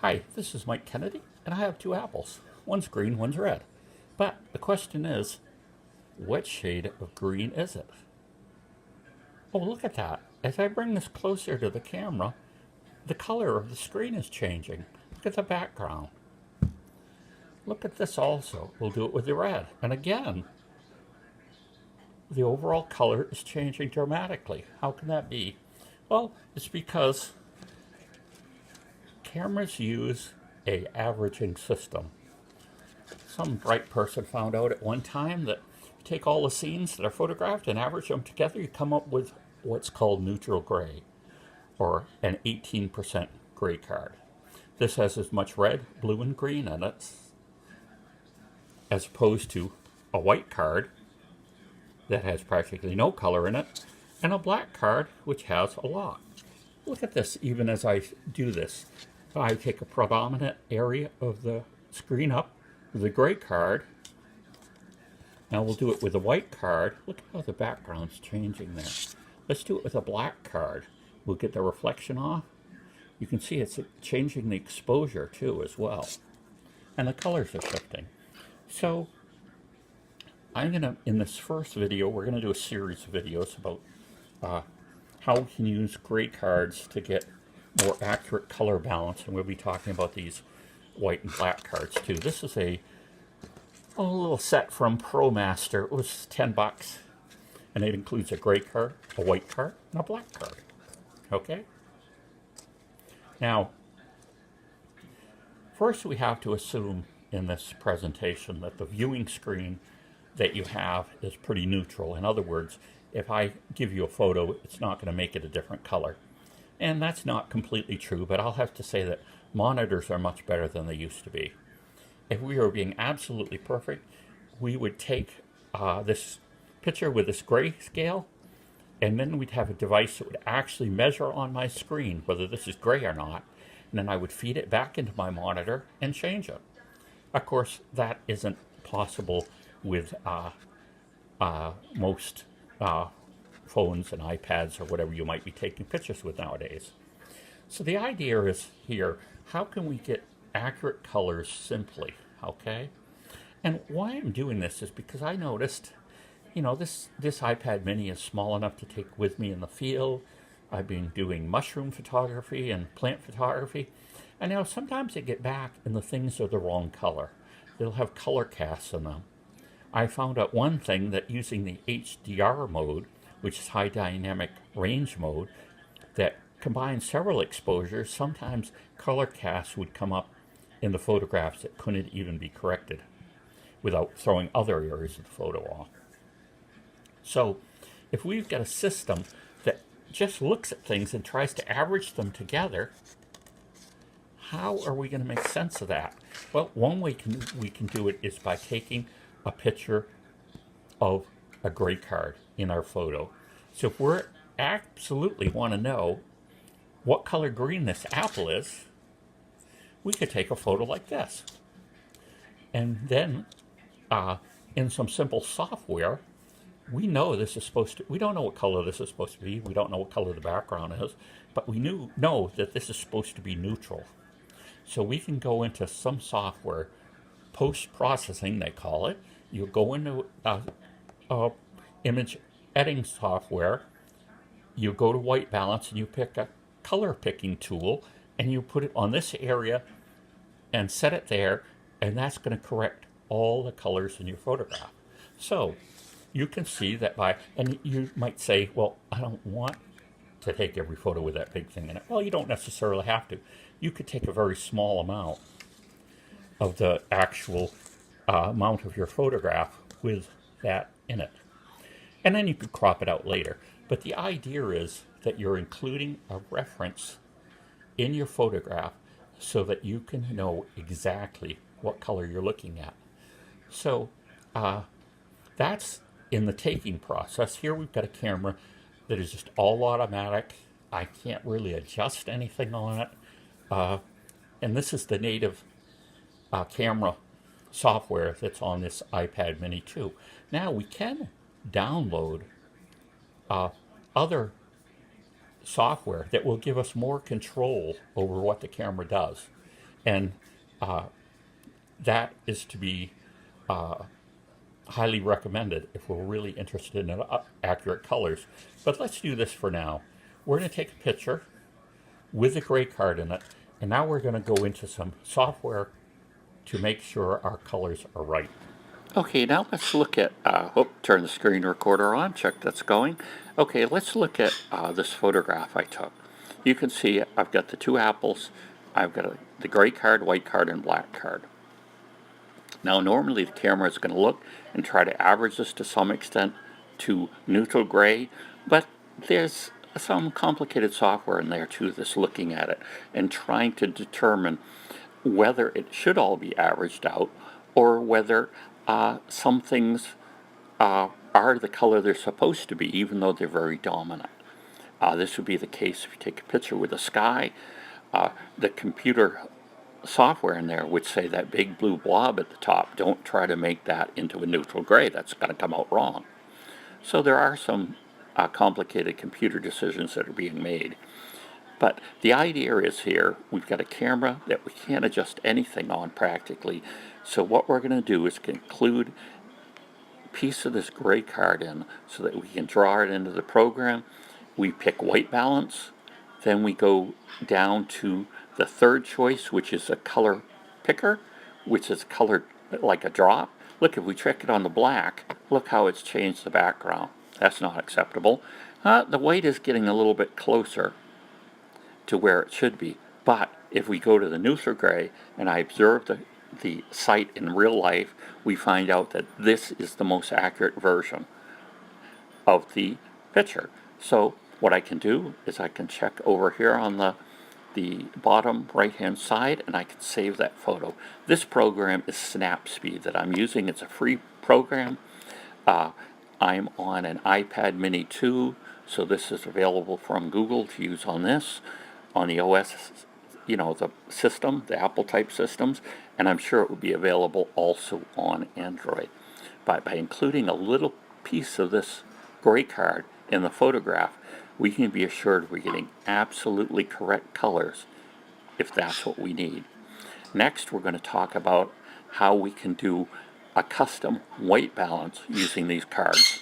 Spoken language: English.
Hi, this is Mike Kennedy, and I have two apples. One's green, one's red. But the question is, what shade of green is it? Oh, look at that. As I bring this closer to the camera, the color of the screen is changing. Look at the background. Look at this also. We'll do it with the red. And again, the overall color is changing dramatically. How can that be? Well, it's because cameras use a averaging system. Some bright person found out at one time that you take all the scenes that are photographed and average them together, you come up with what's called neutral gray, or an 18% gray card. This has as much red, blue, and green in it as opposed to a white card that has practically no color in it, and a black card which has a lot. Look at this. Even as I do this, I take a predominant area of the screen up with the gray card. Now we'll do it with a white card. Look at how the background's changing there. Let's do it with a black card. We'll get the reflection off. You can see it's changing the exposure too as well. And the colors are shifting. So in this first video, we're going to do a series of videos about how we can use gray cards to get more accurate color balance, and we'll be talking about these white and black cards too. This is a little set from ProMaster. It was 10 bucks, and it includes a gray card, a white card, and a black card. Okay? Now, first we have to assume in this presentation that the viewing screen that you have is pretty neutral. In other words, if I give you a photo, it's not going to make it a different color. And that's not completely true, but I'll have to say that monitors are much better than they used to be. If we were being absolutely perfect, we would take this picture with this grayscale, and then we'd have a device that would actually measure on my screen whether this is gray or not, and then I would feed it back into my monitor and change it. Of course, that isn't possible with most phones and iPads or whatever you might be taking pictures with nowadays. So the idea is here, how can we get accurate colors simply, okay? And why I'm doing this is because I noticed, this iPad mini is small enough to take with me in the field. I've been doing mushroom photography and plant photography. And sometimes I get back and the things are the wrong color. They'll have color casts in them. I found out one thing, that using the HDR mode, which is high dynamic range mode, that combines several exposures, sometimes color casts would come up in the photographs that couldn't even be corrected without throwing other areas of the photo off. So if we've got a system that just looks at things and tries to average them together, how are we going to make sense of that? Well, one way we can do it is by taking a picture of a gray card in our photo. So if we absolutely want to know what color green this apple is, we could take a photo like this. And then in some simple software, we know this is supposed to, we don't know what color this is supposed to be, we don't know what color the background is, but we know that this is supposed to be neutral. So we can go into some software, post-processing they call it. You go into image editing software, you go to white balance and you pick a color picking tool and you put it on this area and set it there, and that's going to correct all the colors in your photograph. So you can see that and you might say, well, I don't want to take every photo with that big thing in it. Well, you don't necessarily have to. You could take a very small amount of the actual amount of your photograph with that in it. And then you could crop it out later. But the idea is that you're including a reference in your photograph so that you can know exactly what color you're looking at. So that's in the taking process. Here we've got a camera that is just all automatic. I can't really adjust anything on it. And this is the native camera software that's on this iPad mini too. Now we can download other software that will give us more control over what the camera does. And that is to be highly recommended if we're really interested in accurate colors. But let's do this for now. We're going to take a picture with a gray card in it, and now we're going to go into some software to make sure our colors are right. Okay, now let's look at, turn the screen recorder on, check that's going. Okay, let's look at this photograph I took. You can see I've got the two apples. I've got the gray card, white card, and black card. Now normally the camera is going to look and try to average this to some extent to neutral gray, but there's some complicated software in there too that's looking at it and trying to determine whether it should all be averaged out or whether some things are the color they're supposed to be, even though they're very dominant. This would be the case if you take a picture with the sky. The computer software in there would say that big blue blob at the top, don't try to make that into a neutral gray. That's going to come out wrong. So there are some complicated computer decisions that are being made. But the idea is here, we've got a camera that we can't adjust anything on practically. So what we're going to do is include a piece of this gray card in so that we can draw it into the program. We pick white balance. Then we go down to the third choice, which is a color picker, which is colored like a drop. Look, if we check it on the black, look how it's changed the background. That's not acceptable. The white is getting a little bit closer to where it should be. But if we go to the neutral gray and I observe the site in real life, we find out that this is the most accurate version of the picture. So what I can do is I can check over here on the bottom right hand side and I can save that photo. This program is Snapseed that I'm using. It's a free program. I'm on an iPad mini 2, so this is available from Google to use on this, on the OS, the system, the Apple type systems, and I'm sure it would be available also on Android. But by including a little piece of this gray card in the photograph, we can be assured we're getting absolutely correct colors if that's what we need. Next, we're going to talk about how we can do a custom white balance using these cards.